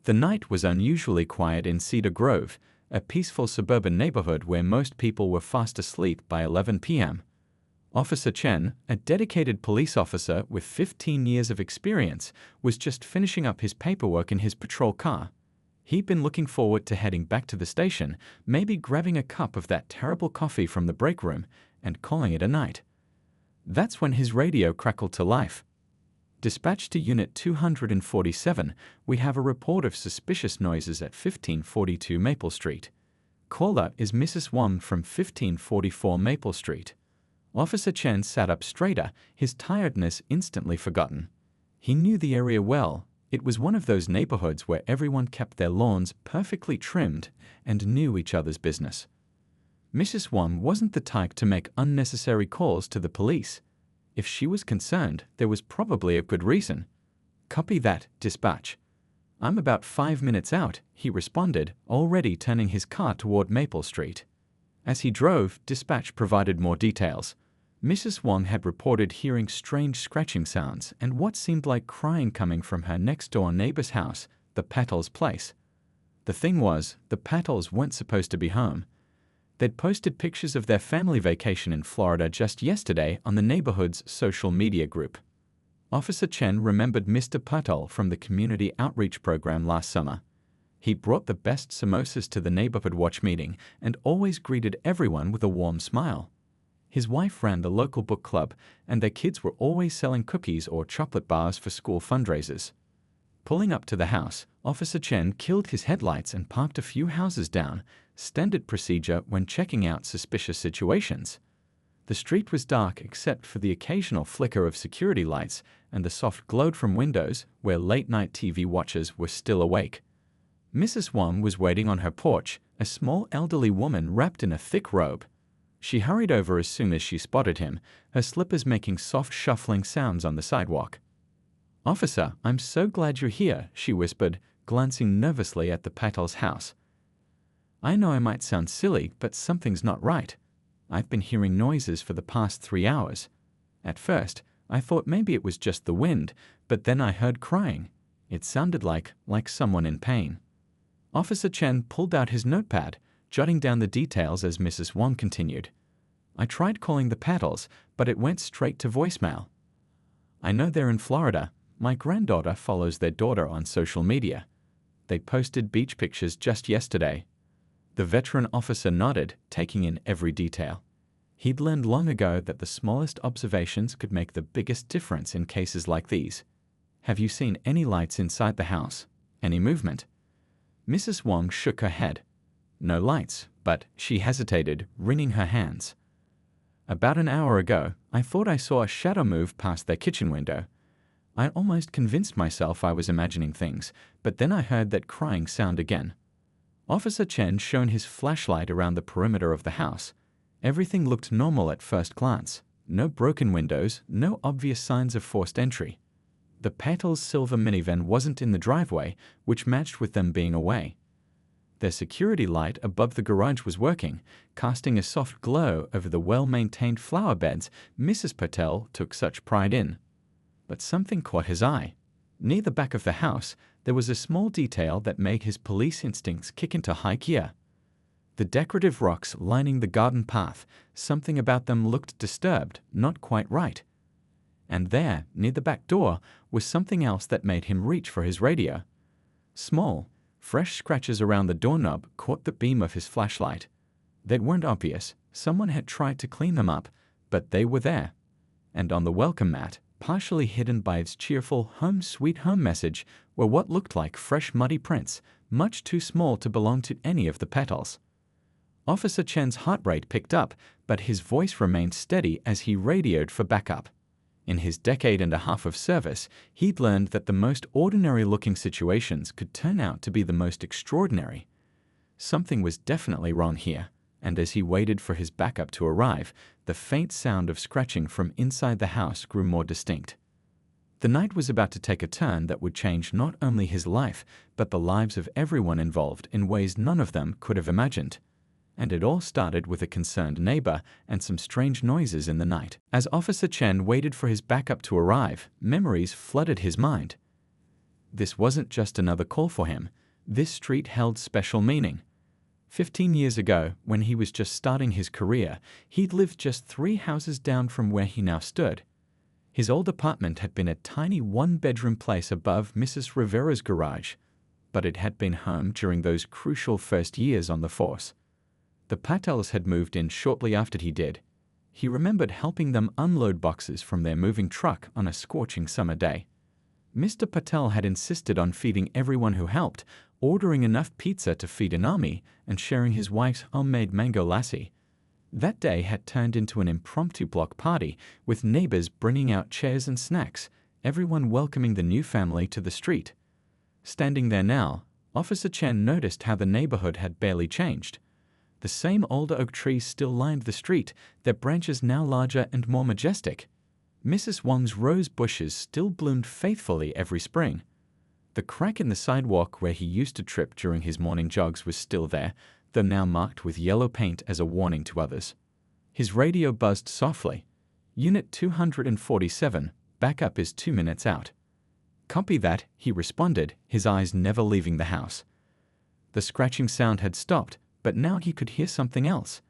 The night was unusually quiet in Cedar Grove, a peaceful suburban neighborhood where most people were fast asleep by 11 p.m. Officer Chen, a dedicated police officer with 15 years of experience, was just finishing up his paperwork in his patrol car. He'd been looking forward to heading back to the station, maybe grabbing a cup of that terrible coffee from the break room, and calling it a night. That's when his radio crackled to life. Dispatch to Unit 247, we have a report of suspicious noises at 1542 Maple Street. Caller is Mrs. Wong from 1544 Maple Street. Officer Chen sat up straighter, his tiredness instantly forgotten. He knew the area well. It was one of those neighborhoods where everyone kept their lawns perfectly trimmed and knew each other's business. Mrs. Wong wasn't the type to make unnecessary calls to the police. If she was concerned, there was probably a good reason. Copy that, dispatch. I'm about 5 minutes out, he responded, already turning his car toward Maple Street. As he drove, dispatch provided more details. Mrs. Wong had reported hearing strange scratching sounds and what seemed like crying coming from her next-door neighbor's house, the Patels' place. The thing was, the Patels weren't supposed to be home. They'd posted pictures of their family vacation in Florida just yesterday on the neighborhood's social media group. Officer Chen remembered Mr. Patel from the community outreach program last summer. He brought the best samosas to the neighborhood watch meeting and always greeted everyone with a warm smile. His wife ran the local book club, and their kids were always selling cookies or chocolate bars for school fundraisers. Pulling up to the house, Officer Chen killed his headlights and parked a few houses down, standard procedure when checking out suspicious situations. The street was dark except for the occasional flicker of security lights and the soft glow from windows where late-night TV watchers were still awake. Mrs. Wong was waiting on her porch, a small elderly woman wrapped in a thick robe. She hurried over as soon as she spotted him, her slippers making soft shuffling sounds on the sidewalk. "Officer, I'm so glad you're here," she whispered, glancing nervously at the Patel's house. "I know I might sound silly, but something's not right. I've been hearing noises for the past 3 hours. At first, I thought maybe it was just the wind, but then I heard crying. It sounded like someone in pain." Officer Chen pulled out his notepad, jotting down the details as Mrs. Wong continued. "I tried calling the Patels, but it went straight to voicemail. I know they're in Florida. My granddaughter follows their daughter on social media. They posted beach pictures just yesterday." The veteran officer nodded, taking in every detail. He'd learned long ago that the smallest observations could make the biggest difference in cases like these. "Have you seen any lights inside the house? Any movement?" Mrs. Wong shook her head. "No lights," but she hesitated, wringing her hands. "About an hour ago, I thought I saw a shadow move past their kitchen window. I almost convinced myself I was imagining things, but then I heard that crying sound again." Officer Chen shone his flashlight around the perimeter of the house. Everything looked normal at first glance. No broken windows, no obvious signs of forced entry. The Patel's silver minivan wasn't in the driveway, which matched with them being away. Their security light above the garage was working, casting a soft glow over the well-maintained flower beds Mrs. Patel took such pride in. But something caught his eye. Near the back of the house, there was a small detail that made his police instincts kick into high gear. The decorative rocks lining the garden path, something about them looked disturbed, not quite right. And there, near the back door, was something else that made him reach for his radio. Small, fresh scratches around the doorknob caught the beam of his flashlight. They weren't obvious. Someone had tried to clean them up, but they were there. And on the welcome mat, partially hidden by its cheerful "Home Sweet Home" message, were what looked like fresh muddy prints, much too small to belong to any of the Petals. Officer Chen's heart rate picked up, but his voice remained steady as he radioed for backup. In his decade and a half of service, he'd learned that the most ordinary-looking situations could turn out to be the most extraordinary. Something was definitely wrong here, and as he waited for his backup to arrive, the faint sound of scratching from inside the house grew more distinct. The night was about to take a turn that would change not only his life, but the lives of everyone involved in ways none of them could have imagined. And it all started with a concerned neighbor and some strange noises in the night. As Officer Chen waited for his backup to arrive, memories flooded his mind. This wasn't just another call for him. This street held special meaning. 15 years ago, when he was just starting his career, he'd lived just 3 houses down from where he now stood. His old apartment had been a tiny one-bedroom place above Mrs. Rivera's garage, but it had been home during those crucial first years on the force. The Patels had moved in shortly after he did. He remembered helping them unload boxes from their moving truck on a scorching summer day. Mr. Patel had insisted on feeding everyone who helped, ordering enough pizza to feed an army, and sharing his wife's homemade mango lassi. That day had turned into an impromptu block party, with neighbors bringing out chairs and snacks, everyone welcoming the new family to the street. Standing there now, Officer Chen noticed how the neighborhood had barely changed. The same older oak trees still lined the street, their branches now larger and more majestic. Mrs. Wong's rose bushes still bloomed faithfully every spring. The crack in the sidewalk where he used to trip during his morning jogs was still there, though now marked with yellow paint as a warning to others. His radio buzzed softly. Unit 247, backup is 2 minutes out. Copy that, he responded, his eyes never leaving the house. The scratching sound had stopped, but now he could hear something else.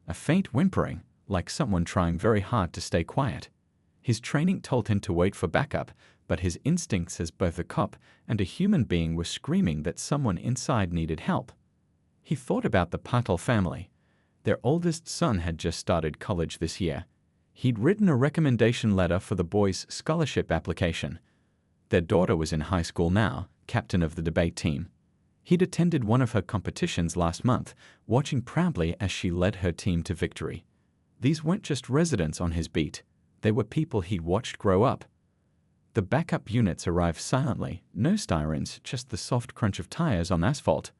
A faint whimpering, like someone trying very hard to stay quiet. His training told him to wait for backup, but his instincts as both a cop and a human being were screaming that someone inside needed help. He thought about the Patel family. Their oldest son had just started college this year. He'd written a recommendation letter for the boys' scholarship application. Their daughter was in high school now, captain of the debate team. He'd attended one of her competitions last month, watching proudly as she led her team to victory. These weren't just residents on his beat. They were people he'd watched grow up. The backup units arrived silently, no sirens, just the soft crunch of tires on asphalt.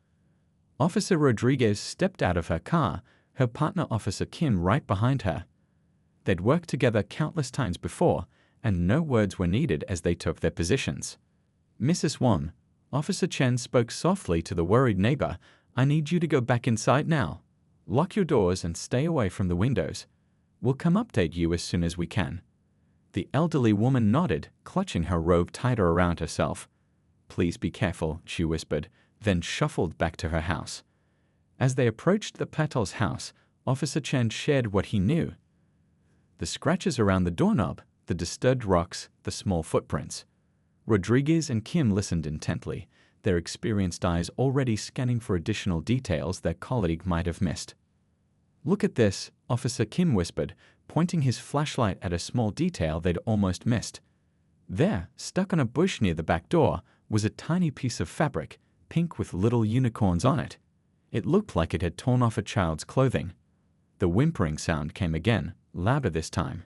Officer Rodriguez stepped out of her car, her partner Officer Kim right behind her. They'd worked together countless times before, and no words were needed as they took their positions. Mrs. Wong, Officer Chen spoke softly to the worried neighbor, "I need you to go back inside now. Lock your doors and stay away from the windows. We'll come update you as soon as we can." The elderly woman nodded, clutching her robe tighter around herself. "Please be careful," she whispered, then shuffled back to her house. As they approached the Patel's house, Officer Chen shared what he knew. The scratches around the doorknob, the disturbed rocks, the small footprints. Rodriguez and Kim listened intently, their experienced eyes already scanning for additional details their colleague might have missed. "Look at this," Officer Kim whispered, pointing his flashlight at a small detail they'd almost missed. There, stuck on a bush near the back door, was a tiny piece of fabric, pink with little unicorns on it. It looked like it had torn off a child's clothing. The whimpering sound came again, louder this time.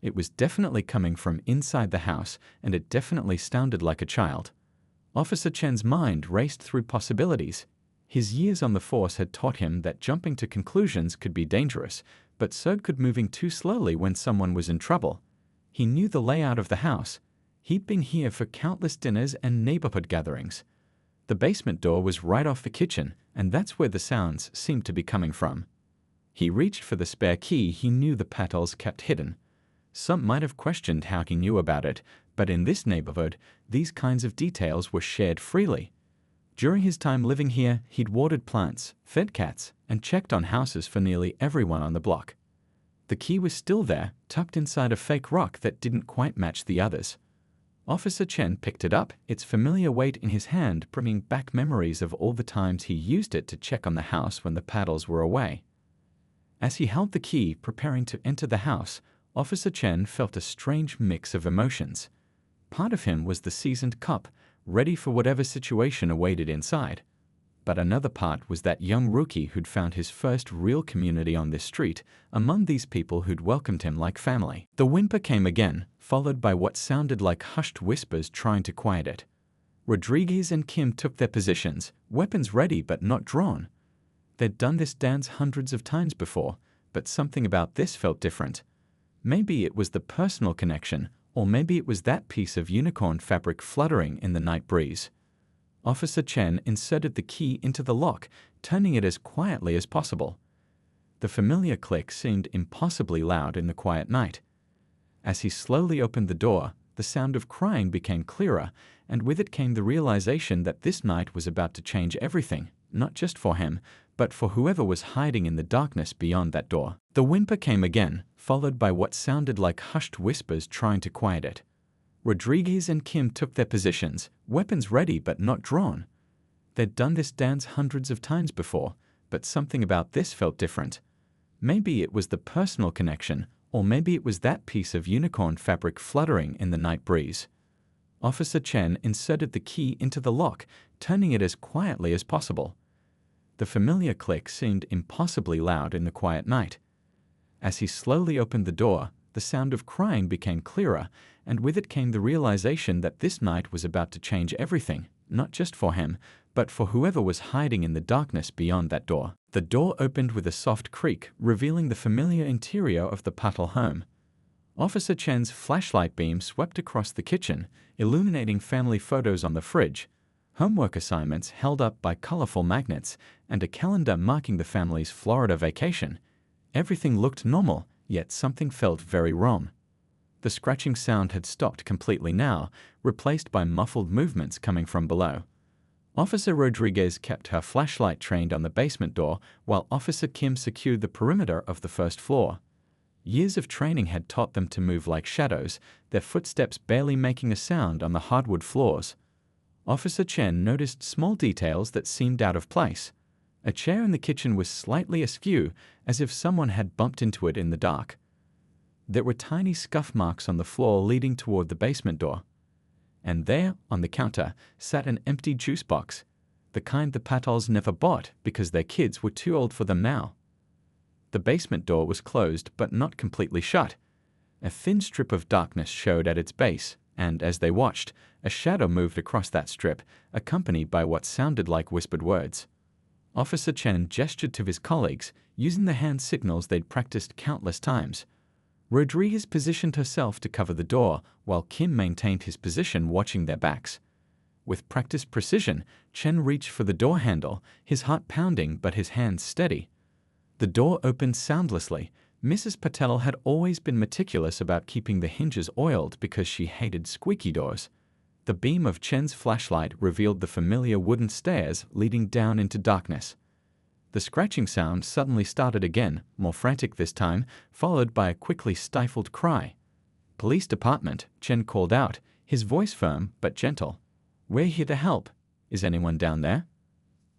It was definitely coming from inside the house, and it definitely sounded like a child. Officer Chen's mind raced through possibilities. His years on the force had taught him that jumping to conclusions could be dangerous, but so could moving too slowly when someone was in trouble. He knew the layout of the house. He'd been here for countless dinners and neighborhood gatherings. The basement door was right off the kitchen, and that's where the sounds seemed to be coming from. He reached for the spare key he knew the Patels kept hidden. Some might have questioned how he knew about it, but in this neighborhood, these kinds of details were shared freely. During his time living here, he'd watered plants, fed cats, and checked on houses for nearly everyone on the block. The key was still there, tucked inside a fake rock that didn't quite match the others. Officer Chen picked it up, its familiar weight in his hand bringing back memories of all the times he used it to check on the house when the Patels were away. As he held the key, preparing to enter the house, Officer Chen felt a strange mix of emotions. Part of him was the seasoned cop, ready for whatever situation awaited inside. But another part was that young rookie who'd found his first real community on this street, among these people who'd welcomed him like family. The whimper came again, followed by what sounded like hushed whispers trying to quiet it. Rodriguez and Kim took their positions, weapons ready but not drawn. They'd done this dance hundreds of times before, but something about this felt different. Maybe it was the personal connection, or maybe it was that piece of unicorn fabric fluttering in the night breeze. Officer Chen inserted the key into the lock, turning it as quietly as possible. The familiar click seemed impossibly loud in the quiet night. As he slowly opened the door, the sound of crying became clearer, and with it came the realization that this night was about to change everything, not just for him, but for whoever was hiding in the darkness beyond that door. The whimper came again, followed by what sounded like hushed whispers trying to quiet it. Rodriguez and Kim took their positions, weapons ready but not drawn. They'd done this dance hundreds of times before, but something about this felt different. Maybe it was the personal connection, or maybe it was that piece of unicorn fabric fluttering in the night breeze. Officer Chen inserted the key into the lock, turning it as quietly as possible. The familiar click seemed impossibly loud in the quiet night. As he slowly opened the door, the sound of crying became clearer, and with it came the realization that this night was about to change everything, not just for him, but for whoever was hiding in the darkness beyond that door. The door opened with a soft creak, revealing the familiar interior of the Patel home. Officer Chen's flashlight beam swept across the kitchen, illuminating family photos on the fridge, homework assignments held up by colorful magnets, and a calendar marking the family's Florida vacation. Everything looked normal, yet something felt very wrong. The scratching sound had stopped completely now, replaced by muffled movements coming from below. Officer Rodriguez kept her flashlight trained on the basement door, while Officer Kim secured the perimeter of the first floor. Years of training had taught them to move like shadows, their footsteps barely making a sound on the hardwood floors. Officer Chen noticed small details that seemed out of place. A chair in the kitchen was slightly askew, as if someone had bumped into it in the dark. There were tiny scuff marks on the floor leading toward the basement door. And there, on the counter, sat an empty juice box, the kind the Patels never bought because their kids were too old for them now. The basement door was closed but not completely shut. A thin strip of darkness showed at its base, and as they watched, a shadow moved across that strip, accompanied by what sounded like whispered words. Officer Chen gestured to his colleagues, using the hand signals they'd practiced countless times. Rodriguez positioned herself to cover the door, while Kim maintained his position watching their backs. With practiced precision, Chen reached for the door handle, his heart pounding but his hands steady. The door opened soundlessly. Mrs. Patel had always been meticulous about keeping the hinges oiled because she hated squeaky doors. The beam of Chen's flashlight revealed the familiar wooden stairs leading down into darkness. The scratching sound suddenly started again, more frantic this time, followed by a quickly stifled cry. "Police department," Chen called out, his voice firm but gentle. "We're here to help. Is anyone down there?"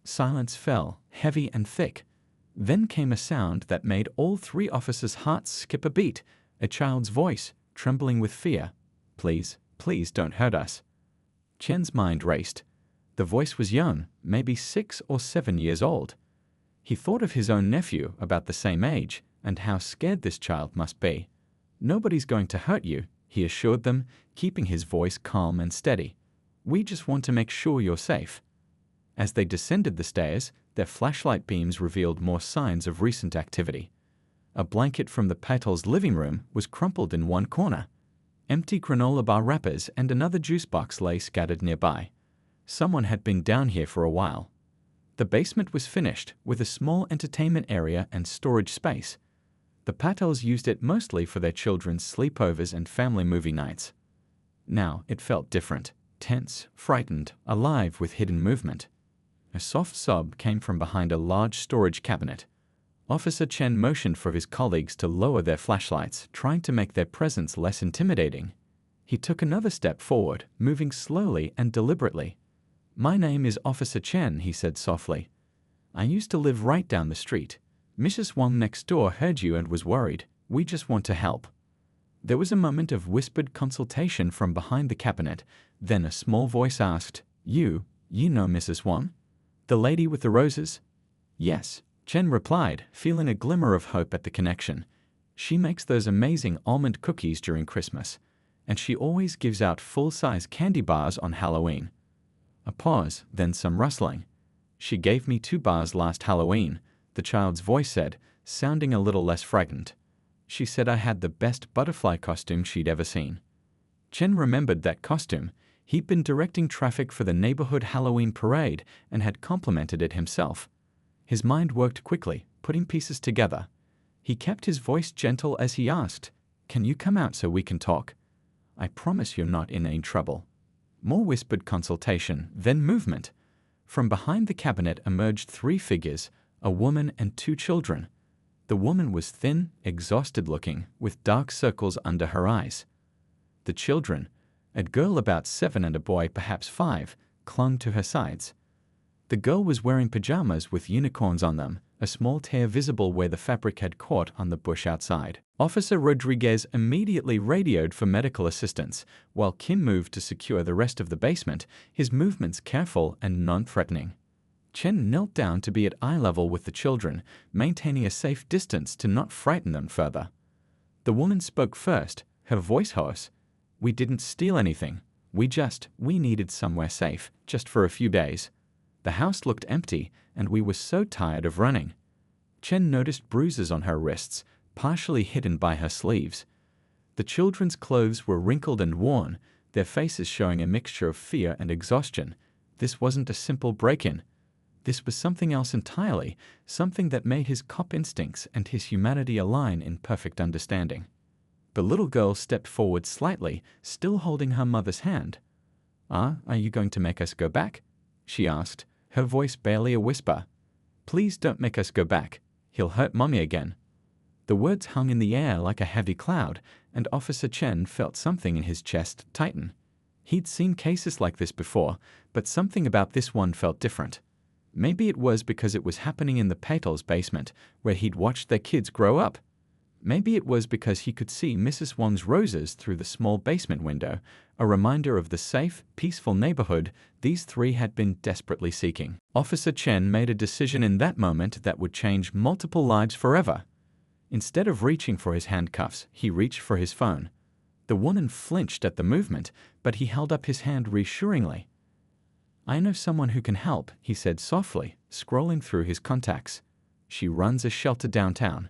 Silence fell, heavy and thick. Then came a sound that made all three officers' hearts skip a beat, a child's voice, trembling with fear. "Please, please don't hurt us." Chen's mind raced. The voice was young, maybe 6 or 7 years old. He thought of his own nephew, about the same age, and how scared this child must be. "Nobody's going to hurt you," he assured them, keeping his voice calm and steady. "We just want to make sure you're safe." As they descended the stairs, their flashlight beams revealed more signs of recent activity. A blanket from the Patel's living room was crumpled in one corner. Empty granola bar wrappers and another juice box lay scattered nearby. Someone had been down here for a while. The basement was finished, with a small entertainment area and storage space. The Patels used it mostly for their children's sleepovers and family movie nights. Now it felt different, tense, frightened, alive with hidden movement. A soft sob came from behind a large storage cabinet. Officer Chen motioned for his colleagues to lower their flashlights, trying to make their presence less intimidating. He took another step forward, moving slowly and deliberately. "My name is Officer Chen," he said softly. "I used to live right down the street. Mrs. Wang next door heard you and was worried. We just want to help." There was a moment of whispered consultation from behind the cabinet, then a small voice asked, You know Mrs. Wang? The lady with the roses?" "Yes," Chen replied, feeling a glimmer of hope at the connection. "She makes those amazing almond cookies during Christmas, and she always gives out full-size candy bars on Halloween." A pause, then some rustling. "She gave me 2 bars last Halloween," the child's voice said, sounding a little less frightened. "She said I had the best butterfly costume she'd ever seen." Chen remembered that costume. He'd been directing traffic for the neighborhood Halloween parade and had complimented it himself. His mind worked quickly, putting pieces together. He kept his voice gentle as he asked, "Can you come out so we can talk?" I promise you're not in any trouble." More whispered consultation, then movement. From behind the cabinet emerged 3 figures, a woman and 2 children. The woman was thin, exhausted-looking, with dark circles under her eyes. The children, a girl about 7 and a boy perhaps 5, clung to her sides. The girl was wearing pajamas with unicorns on them, a small tear visible where the fabric had caught on the bush outside. Officer Rodriguez immediately radioed for medical assistance, while Kim moved to secure the rest of the basement, his movements careful and non-threatening. Chen knelt down to be at eye level with the children, maintaining a safe distance to not frighten them further. The woman spoke first, her voice hoarse. "We didn't steal anything. We needed somewhere safe, just for a few days. The house looked empty, and we were so tired of running." Chen noticed bruises on her wrists, partially hidden by her sleeves. The children's clothes were wrinkled and worn, their faces showing a mixture of fear and exhaustion. This wasn't a simple break-in. This was something else entirely, something that made his cop instincts and his humanity align in perfect understanding. The little girl stepped forward slightly, still holding her mother's hand. Are you going to make us go back?" she asked, her voice barely a whisper. "Please don't make us go back. He'll hurt Mommy again." The words hung in the air like a heavy cloud, and Officer Chen felt something in his chest tighten. He'd seen cases like this before, but something about this one felt different. Maybe it was because it was happening in the Patel's basement, where he'd watched their kids grow up. Maybe it was because he could see Mrs. Wong's roses through the small basement window, a reminder of the safe, peaceful neighborhood these 3 had been desperately seeking. Officer Chen made a decision in that moment that would change multiple lives forever. Instead of reaching for his handcuffs, he reached for his phone. The woman flinched at the movement, but he held up his hand reassuringly. "I know someone who can help," he said softly, scrolling through his contacts. "She runs a shelter downtown.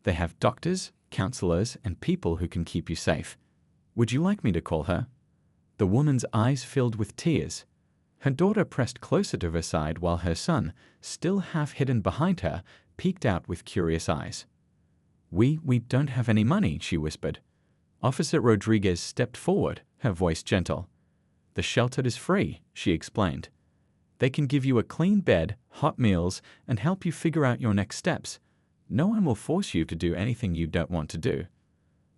They have doctors, counselors, and people who can keep you safe. Would you like me to call her?" The woman's eyes filled with tears. Her daughter pressed closer to her side while her son, still half hidden behind her, peeked out with curious eyes. We don't have any money," she whispered. Officer Rodriguez stepped forward, her voice gentle. "The shelter is free," she explained. "They can give you a clean bed, hot meals, and help you figure out your next steps. No one will force you to do anything you don't want to do."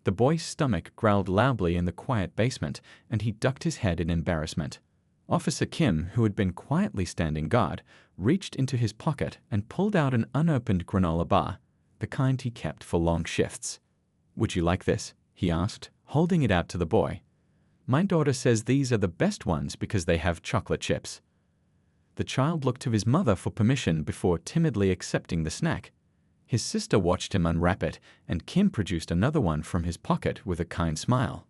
The boy's stomach growled loudly in the quiet basement, and he ducked his head in embarrassment. Officer Kim, who had been quietly standing guard, reached into his pocket and pulled out an unopened granola bar, the kind he kept for long shifts. "Would you like this?" he asked, holding it out to the boy. "My daughter says these are the best ones because they have chocolate chips." The child looked to his mother for permission before timidly accepting the snack. His sister watched him unwrap it, and Kim produced another one from his pocket with a kind smile.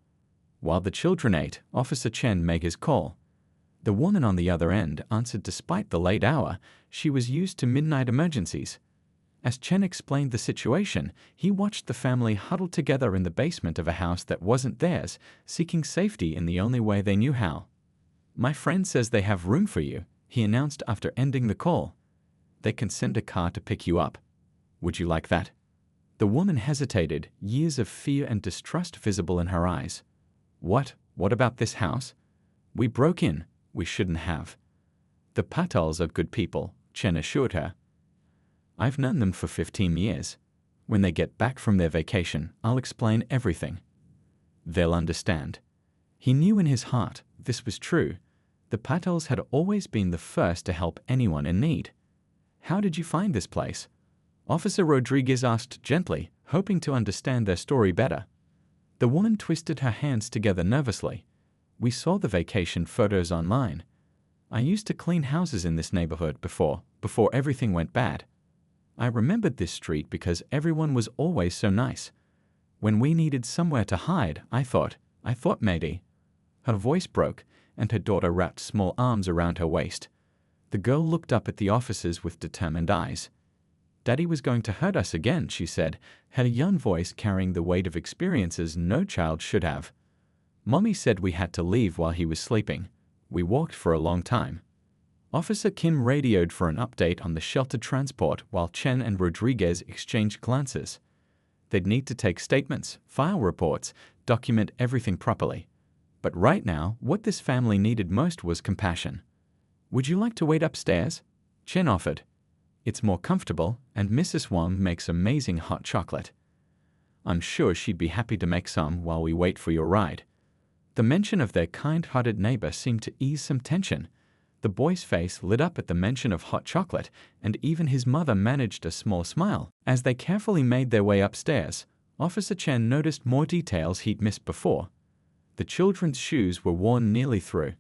While the children ate, Officer Chen made his call. The woman on the other end answered despite the late hour. She was used to midnight emergencies. As Chen explained the situation, he watched the family huddled together in the basement of a house that wasn't theirs, seeking safety in the only way they knew how. "My friend says they have room for you," he announced after ending the call. "They can send a car to pick you up. Would you like that?" The woman hesitated, years of fear and distrust visible in her eyes. What about this house? We broke in. We shouldn't have." "The Patels are good people," Chen assured her. "I've known them for 15 years. When they get back from their vacation, I'll explain everything. They'll understand." He knew in his heart this was true. The Patels had always been the first to help anyone in need. "How did you find this place?" Officer Rodriguez asked gently, hoping to understand their story better. The woman twisted her hands together nervously. "We saw the vacation photos online. I used to clean houses in this neighborhood before everything went bad. I remembered this street because everyone was always so nice. When we needed somewhere to hide, I thought maybe." Her voice broke, and her daughter wrapped small arms around her waist. The girl looked up at the officers with determined eyes. "Daddy was going to hurt us again," she said, her young voice carrying the weight of experiences no child should have. "Mommy said we had to leave while he was sleeping. We walked for a long time." Officer Kim radioed for an update on the shelter transport while Chen and Rodriguez exchanged glances. They'd need to take statements, file reports, document everything properly. But right now, what this family needed most was compassion. "Would you like to wait upstairs?" Chen offered. "It's more comfortable, and Mrs. Wang makes amazing hot chocolate. I'm sure she'd be happy to make some while we wait for your ride." The mention of their kind-hearted neighbor seemed to ease some tension. The boy's face lit up at the mention of hot chocolate, and even his mother managed a small smile. As they carefully made their way upstairs, Officer Chen noticed more details he'd missed before. The children's shoes were worn nearly through.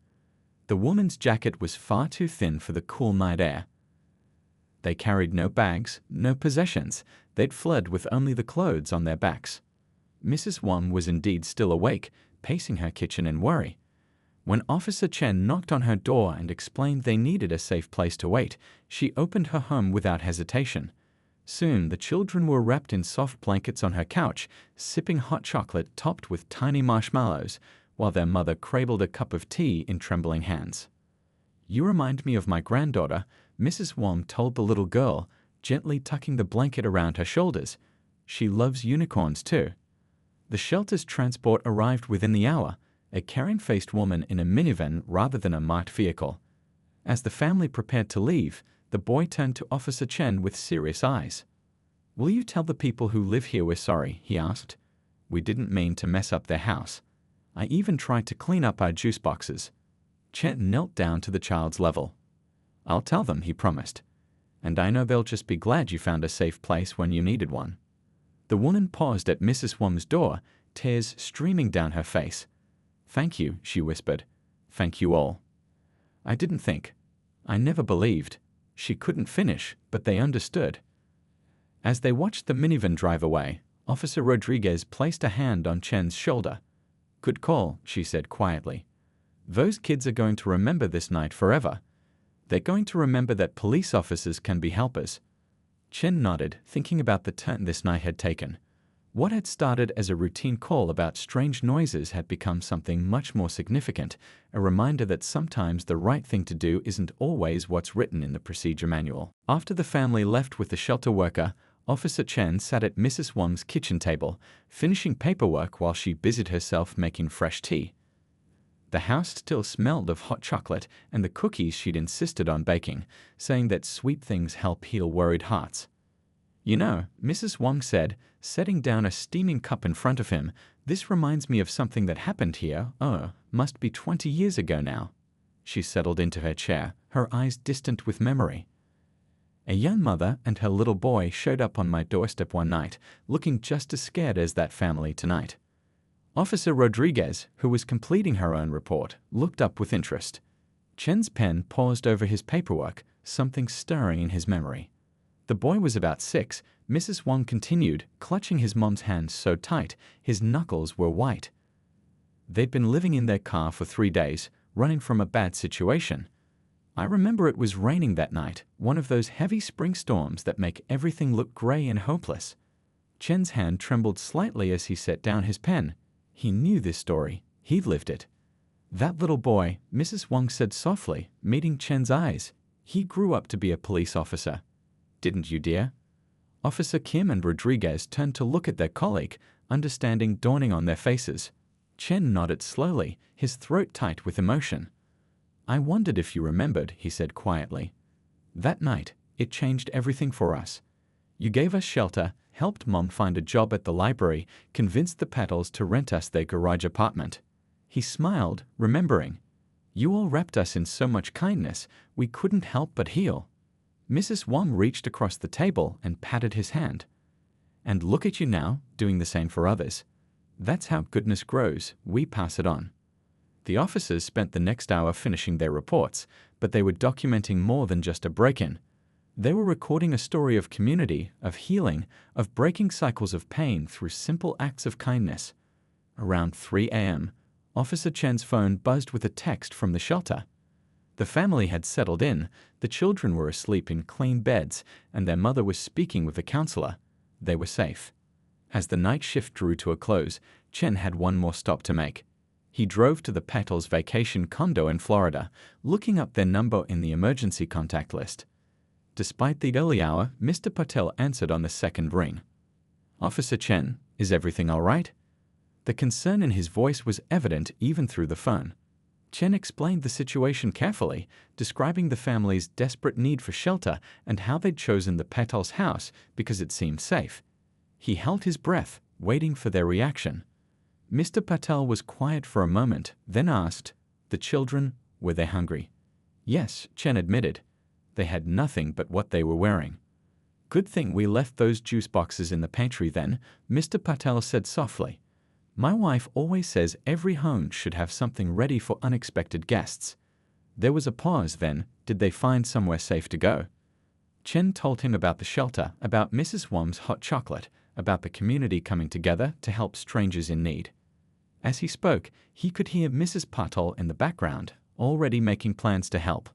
The woman's jacket was far too thin for the cool night air. They carried no bags, no possessions. They'd fled with only the clothes on their backs. Mrs. Wang was indeed still awake, pacing her kitchen in worry. When Officer Chen knocked on her door and explained they needed a safe place to wait, she opened her home without hesitation. Soon, the children were wrapped in soft blankets on her couch, sipping hot chocolate topped with tiny marshmallows, while their mother cradled a cup of tea in trembling hands. "You remind me of my granddaughter," Mrs. Wang told the little girl, gently tucking the blanket around her shoulders. "She loves unicorns too." The shelter's transport arrived within the hour, a caring-faced woman in a minivan rather than a marked vehicle. As the family prepared to leave, the boy turned to Officer Chen with serious eyes. "Will you tell the people who live here we're sorry?" he asked. "We didn't mean to mess up their house. I even tried to clean up our juice boxes." Chen knelt down to the child's level. "I'll tell them," he promised. "And I know they'll just be glad you found a safe place when you needed one." The woman paused at Mrs. Wang's door, tears streaming down her face. "Thank you," she whispered. "Thank you all. I didn't think. I never believed." She couldn't finish, but they understood. As they watched the minivan drive away, Officer Rodriguez placed a hand on Chen's shoulder. "Good call," she said quietly. "Those kids are going to remember this night forever. They're going to remember that police officers can be helpers." Chen nodded, thinking about the turn this night had taken. What had started as a routine call about strange noises had become something much more significant, a reminder that sometimes the right thing to do isn't always what's written in the procedure manual. After the family left with the shelter worker, Officer Chen sat at Mrs. Wang's kitchen table, finishing paperwork while she busied herself making fresh tea. The house still smelled of hot chocolate and the cookies she'd insisted on baking, saying that sweet things help heal worried hearts. "You know," Mrs. Wang said, setting down a steaming cup in front of him, "this reminds me of something that happened here, must be 20 years ago now." She settled into her chair, her eyes distant with memory. "A young mother and her little boy showed up on my doorstep one night, looking just as scared as that family tonight." Officer Rodriguez, who was completing her own report, looked up with interest. Chen's pen paused over his paperwork, something stirring in his memory. "The boy was about 6, Mrs. Wang continued, clutching his mom's hand so tight his knuckles were white. "They'd been living in their car for 3 days, running from a bad situation. I remember it was raining that night, one of those heavy spring storms that make everything look gray and hopeless." Chen's hand trembled slightly as he set down his pen. He knew this story. He'd lived it. "That little boy," Mrs. Wang said softly, meeting Chen's eyes. "He grew up to be a police officer. Didn't you, dear?" Officer Kim and Rodriguez turned to look at their colleague, understanding dawning on their faces. Chen nodded slowly, his throat tight with emotion. "I wondered if you remembered," he said quietly. "That night, it changed everything for us. You gave us shelter, helped Mom find a job at the library, convinced the Patels to rent us their garage apartment." He smiled, remembering. "You all wrapped us in so much kindness, we couldn't help but heal." Mrs. Wang reached across the table and patted his hand. "And look at you now, doing the same for others. That's how goodness grows, we pass it on." The officers spent the next hour finishing their reports, but they were documenting more than just a break-in. They were recording a story of community, of healing, of breaking cycles of pain through simple acts of kindness. Around 3 a.m., Officer Chen's phone buzzed with a text from the shelter. The family had settled in, the children were asleep in clean beds, and their mother was speaking with the counselor. They were safe. As the night shift drew to a close, Chen had one more stop to make. He drove to the Patels' vacation condo in Florida, looking up their number in the emergency contact list. Despite the early hour, Mr. Patel answered on the second ring. "Officer Chen, is everything all right?" The concern in his voice was evident even through the phone. Chen explained the situation carefully, describing the family's desperate need for shelter and how they'd chosen the Patel's house because it seemed safe. He held his breath, waiting for their reaction. Mr. Patel was quiet for a moment, then asked, "The children, were they hungry?" "Yes," Chen admitted. "They had nothing but what they were wearing." "Good thing we left those juice boxes in the pantry then," Mr. Patel said softly. "My wife always says every home should have something ready for unexpected guests." There was a pause then. Did they find somewhere safe to go? Chen told him about the shelter, about Mrs. Wong's hot chocolate, about the community coming together to help strangers in need. As he spoke, he could hear Mrs. Patel in the background, already making plans to help.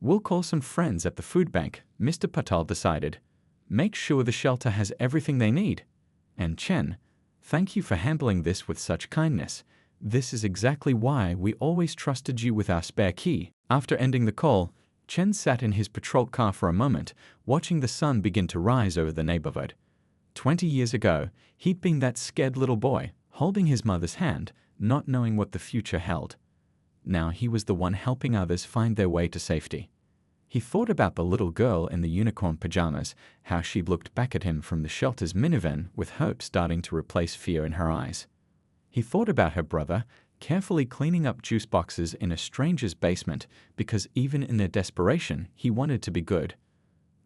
"We'll call some friends at the food bank," Mr. Patel decided. "Make sure the shelter has everything they need." And Chen, "Thank you for handling this with such kindness. This is exactly why we always trusted you with our spare key." After ending the call, Chen sat in his patrol car for a moment, watching the sun begin to rise over the neighborhood. 20 years ago, he'd been that scared little boy, holding his mother's hand, not knowing what the future held. Now he was the one helping others find their way to safety. He thought about the little girl in the unicorn pajamas, how she looked back at him from the shelter's minivan with hope starting to replace fear in her eyes. He thought about her brother, carefully cleaning up juice boxes in a stranger's basement because even in their desperation, he wanted to be good.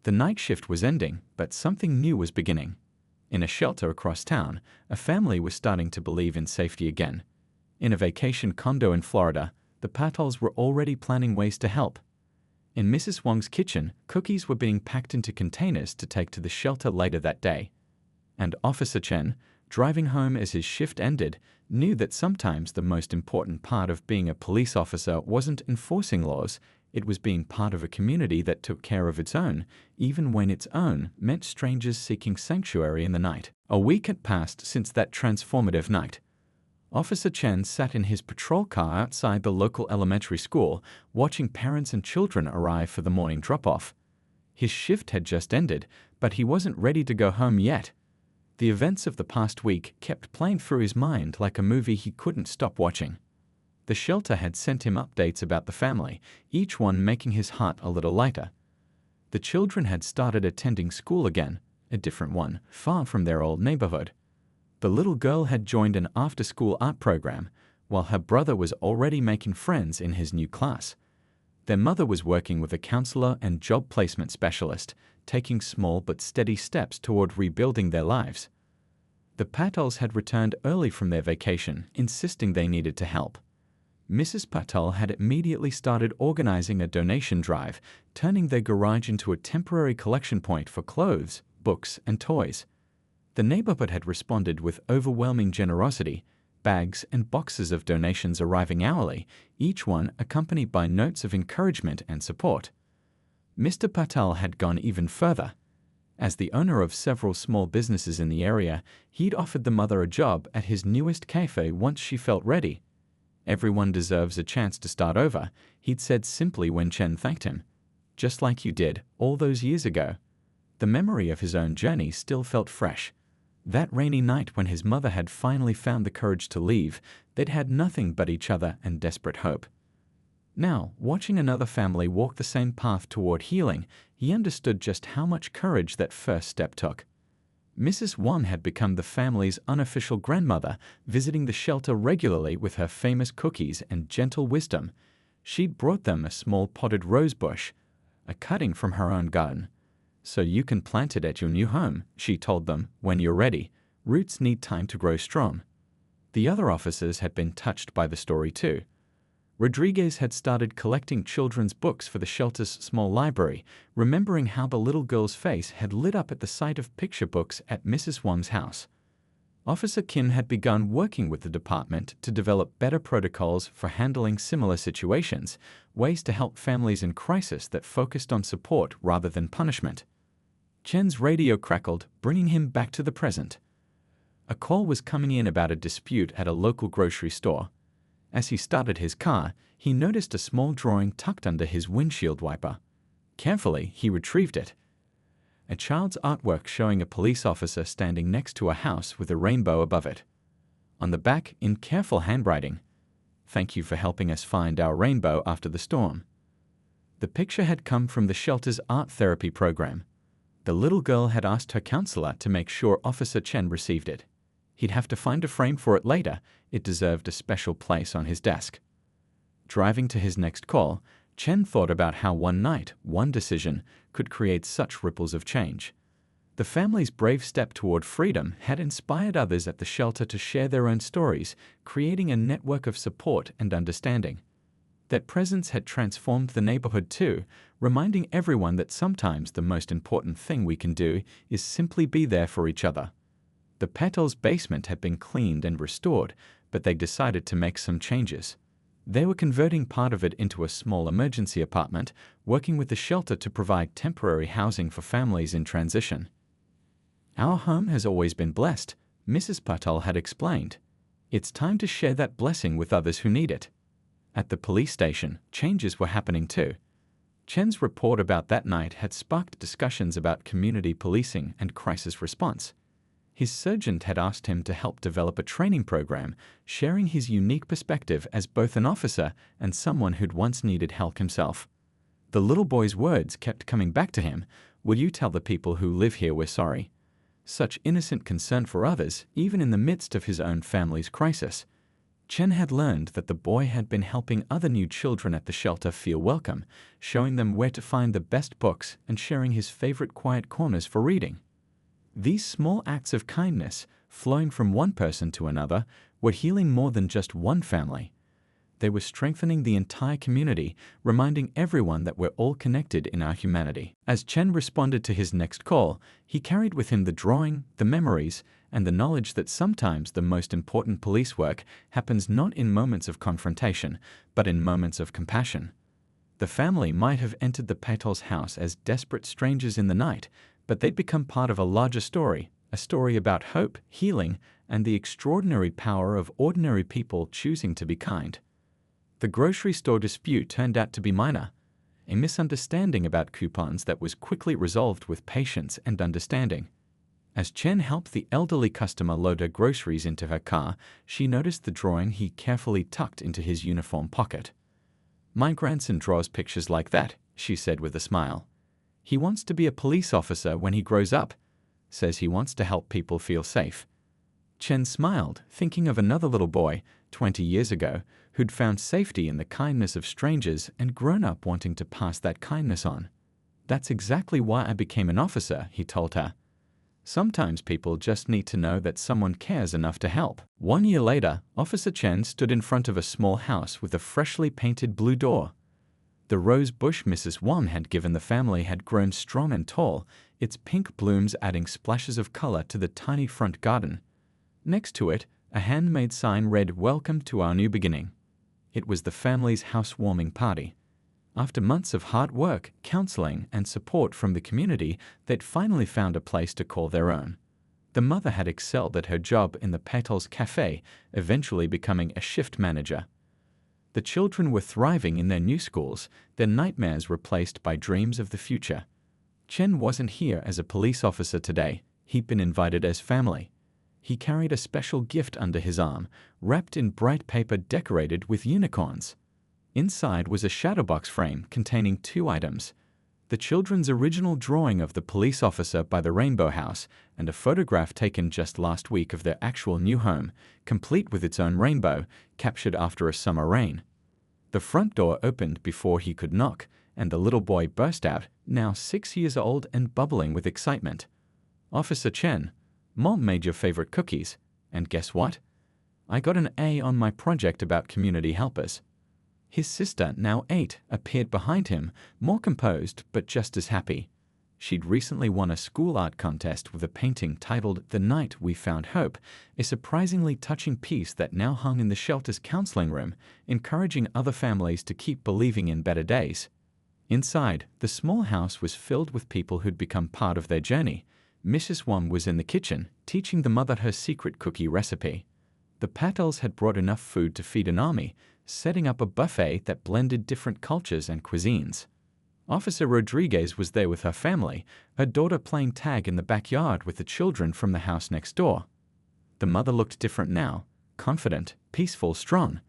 The night shift was ending, but something new was beginning. In a shelter across town, a family was starting to believe in safety again. In a vacation condo in Florida, the Patels were already planning ways to help. In Mrs. Wong's kitchen, cookies were being packed into containers to take to the shelter later that day. And Officer Chen, driving home as his shift ended, knew that sometimes the most important part of being a police officer wasn't enforcing laws, it was being part of a community that took care of its own, even when its own meant strangers seeking sanctuary in the night. A week had passed since that transformative night. Officer Chen sat in his patrol car outside the local elementary school, watching parents and children arrive for the morning drop-off. His shift had just ended, but he wasn't ready to go home yet. The events of the past week kept playing through his mind like a movie he couldn't stop watching. The shelter had sent him updates about the family, each one making his heart a little lighter. The children had started attending school again, a different one, far from their old neighborhood. The little girl had joined an after-school art program, while her brother was already making friends in his new class. Their mother was working with a counselor and job placement specialist, taking small but steady steps toward rebuilding their lives. The Patels had returned early from their vacation, insisting they needed to help. Mrs. Patel had immediately started organizing a donation drive, turning their garage into a temporary collection point for clothes, books, and toys. The neighborhood had responded with overwhelming generosity, bags and boxes of donations arriving hourly, each one accompanied by notes of encouragement and support. Mr. Patel had gone even further. As the owner of several small businesses in the area, he'd offered the mother a job at his newest cafe once she felt ready. "Everyone deserves a chance to start over," he'd said simply when Chen thanked him. "Just like you did all those years ago." The memory of his own journey still felt fresh. That rainy night when his mother had finally found the courage to leave, they'd had nothing but each other and desperate hope. Now, watching another family walk the same path toward healing, he understood just how much courage that first step took. Mrs. Wong had become the family's unofficial grandmother, visiting the shelter regularly with her famous cookies and gentle wisdom. She'd brought them a small potted rose bush, a cutting from her own garden. "So you can plant it at your new home," she told them, "when you're ready. Roots need time to grow strong." The other officers had been touched by the story too. Rodriguez had started collecting children's books for the shelter's small library, remembering how the little girl's face had lit up at the sight of picture books at Mrs. Wong's house. Officer Kim had begun working with the department to develop better protocols for handling similar situations, ways to help families in crisis that focused on support rather than punishment. Chen's radio crackled, bringing him back to the present. A call was coming in about a dispute at a local grocery store. As he started his car, he noticed a small drawing tucked under his windshield wiper. Carefully, he retrieved it. A child's artwork showing a police officer standing next to a house with a rainbow above it. On the back, in careful handwriting, "Thank you for helping us find our rainbow after the storm." The picture had come from the shelter's art therapy program. The little girl had asked her counselor to make sure Officer Chen received it. He'd have to find a frame for it later. It deserved a special place on his desk. Driving to his next call, Chen thought about how one night, one decision, could create such ripples of change. The family's brave step toward freedom had inspired others at the shelter to share their own stories, creating a network of support and understanding. That presence had transformed the neighborhood too, reminding everyone that sometimes the most important thing we can do is simply be there for each other. The Petals' basement had been cleaned and restored, but they decided to make some changes. They were converting part of it into a small emergency apartment, working with the shelter to provide temporary housing for families in transition. "Our home has always been blessed," Mrs. Patel had explained. "It's time to share that blessing with others who need it." At the police station, changes were happening too. Chen's report about that night had sparked discussions about community policing and crisis response. His sergeant had asked him to help develop a training program, sharing his unique perspective as both an officer and someone who'd once needed help himself. The little boy's words kept coming back to him. "Will you tell the people who live here we're sorry?" Such innocent concern for others, even in the midst of his own family's crisis. Chen had learned that the boy had been helping other new children at the shelter feel welcome, showing them where to find the best books and sharing his favorite quiet corners for reading. These small acts of kindness, flowing from one person to another, were healing more than just one family. They were strengthening the entire community, reminding everyone that we're all connected in our humanity. As Chen responded to his next call, he carried with him the drawing, the memories, and the knowledge that sometimes the most important police work happens not in moments of confrontation, but in moments of compassion. The family might have entered the Petals' house as desperate strangers in the night, but they'd become part of a larger story, a story about hope, healing, and the extraordinary power of ordinary people choosing to be kind. The grocery store dispute turned out to be minor, a misunderstanding about coupons that was quickly resolved with patience and understanding. As Chen helped the elderly customer load her groceries into her car, she noticed the drawing he carefully tucked into his uniform pocket. "My grandson draws pictures like that," she said with a smile. "He wants to be a police officer when he grows up. Says he wants to help people feel safe." Chen smiled, thinking of another little boy, 20 years ago, who'd found safety in the kindness of strangers and grown up wanting to pass that kindness on. "That's exactly why I became an officer," he told her. "Sometimes people just need to know that someone cares enough to help." 1 year later, Officer Chen stood in front of a small house with a freshly painted blue door. The rose bush Mrs. Wang had given the family had grown strong and tall, its pink blooms adding splashes of color to the tiny front garden. Next to it, a handmade sign read, "Welcome to our new beginning." It was the family's housewarming party. After months of hard work, counseling, and support from the community, they'd finally found a place to call their own. The mother had excelled at her job in the Petals Cafe, eventually becoming a shift manager. The children were thriving in their new schools, their nightmares replaced by dreams of the future. Chen wasn't here as a police officer today. He'd been invited as family. He carried a special gift under his arm, wrapped in bright paper decorated with unicorns. Inside was a shadowbox frame containing 2 items: the children's original drawing of the police officer by the Rainbow House and a photograph taken just last week of their actual new home, complete with its own rainbow, captured after a summer rain. The front door opened before he could knock, and the little boy burst out, now 6 years old and bubbling with excitement. "Officer Chen, Mom made your favorite cookies, and guess what? I got an A on my project about community helpers." His sister, now 8, appeared behind him, more composed but just as happy. She'd recently won a school art contest with a painting titled "The Night We Found Hope," a surprisingly touching piece that now hung in the shelter's counseling room, encouraging other families to keep believing in better days. Inside, the small house was filled with people who'd become part of their journey. Mrs. Wang was in the kitchen, teaching the mother her secret cookie recipe. The Patels had brought enough food to feed an army, setting up a buffet that blended different cultures and cuisines. Officer Rodriguez was there with her family, her daughter playing tag in the backyard with the children from the house next door. The mother looked different now, confident, peaceful, strong.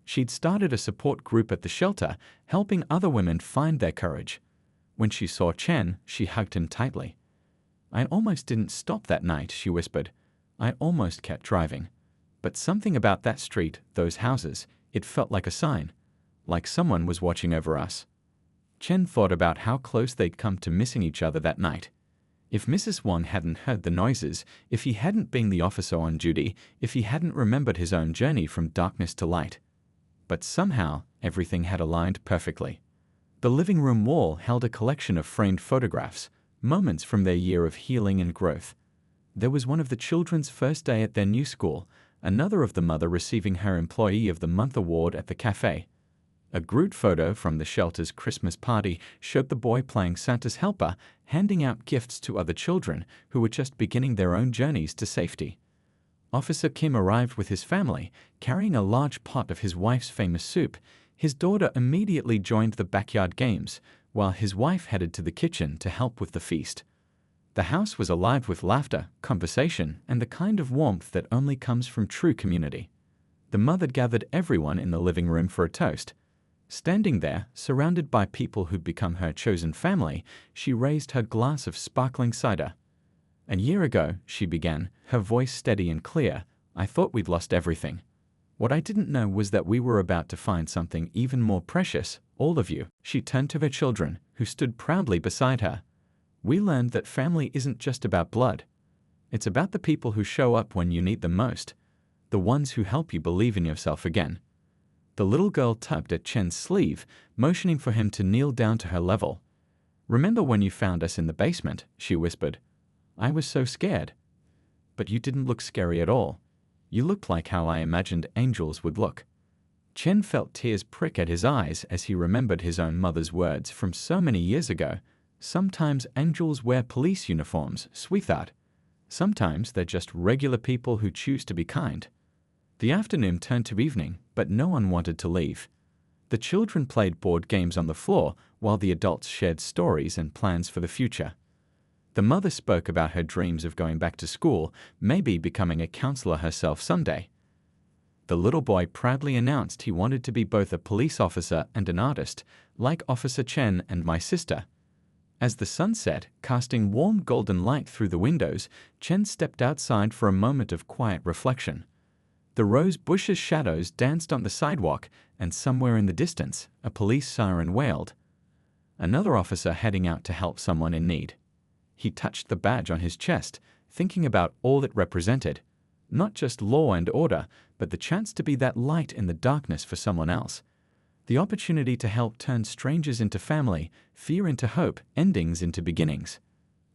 She'd started a support group at the shelter, helping other women find their courage. When she saw Chen, she hugged him tightly. "I almost didn't stop that night," she whispered. "I almost kept driving. But something about that street, those houses, it felt like a sign. Like someone was watching over us." Chen thought about how close they'd come to missing each other that night. If Mrs. Wan hadn't heard the noises, if he hadn't been the officer on duty, if he hadn't remembered his own journey from darkness to light. But somehow, everything had aligned perfectly. The living room wall held a collection of framed photographs, moments from their year of healing and growth. There was one of the children's first day at their new school, another of the mother receiving her Employee of the Month award at the cafe. A group photo from the shelter's Christmas party showed the boy playing Santa's helper, handing out gifts to other children who were just beginning their own journeys to safety. Officer Kim arrived with his family, carrying a large pot of his wife's famous soup. His daughter immediately joined the backyard games, while his wife headed to the kitchen to help with the feast. The house was alive with laughter, conversation, and the kind of warmth that only comes from true community. The mother gathered everyone in the living room for a toast. Standing there, surrounded by people who'd become her chosen family, she raised her glass of sparkling cider. "A year ago," she began, her voice steady and clear, "I thought we'd lost everything. What I didn't know was that we were about to find something even more precious, all of you." She turned to her children, who stood proudly beside her. "We learned that family isn't just about blood. It's about the people who show up when you need them most, the ones who help you believe in yourself again." The little girl tugged at Chen's sleeve, motioning for him to kneel down to her level. "Remember when you found us in the basement?" she whispered. "I was so scared. But you didn't look scary at all. You looked like how I imagined angels would look." Chen felt tears prick at his eyes as he remembered his own mother's words from so many years ago. "Sometimes angels wear police uniforms, sweetheart. Sometimes they're just regular people who choose to be kind." The afternoon turned to evening, but no one wanted to leave. The children played board games on the floor, while the adults shared stories and plans for the future. The mother spoke about her dreams of going back to school, maybe becoming a counselor herself someday. The little boy proudly announced he wanted to be both a police officer and an artist, like Officer Chen and my sister. As the sun set, casting warm golden light through the windows, Chen stepped outside for a moment of quiet reflection. The rose bushes' shadows danced on the sidewalk, and somewhere in the distance, a police siren wailed. Another officer heading out to help someone in need. He touched the badge on his chest, thinking about all it represented. Not just law and order, but the chance to be that light in the darkness for someone else. The opportunity to help turn strangers into family, fear into hope, endings into beginnings.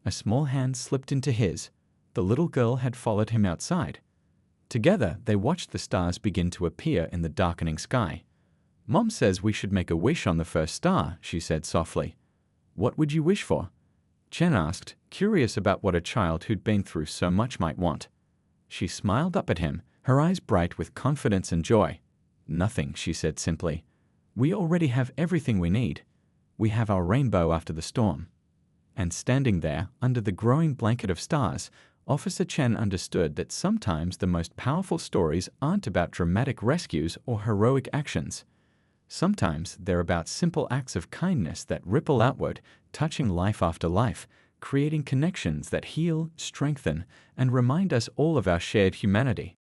A small hand slipped into his. The little girl had followed him outside. Together, they watched the stars begin to appear in the darkening sky. "Mom says we should make a wish on the first star," she said softly. "What would you wish for?" Chen asked, curious about what a child who'd been through so much might want. She smiled up at him, her eyes bright with confidence and joy. "Nothing," she said simply. "We already have everything we need. We have our rainbow after the storm." And standing there, under the growing blanket of stars, Officer Chen understood that sometimes the most powerful stories aren't about dramatic rescues or heroic actions. Sometimes they're about simple acts of kindness that ripple outward, touching life after life, creating connections that heal, strengthen, and remind us all of our shared humanity.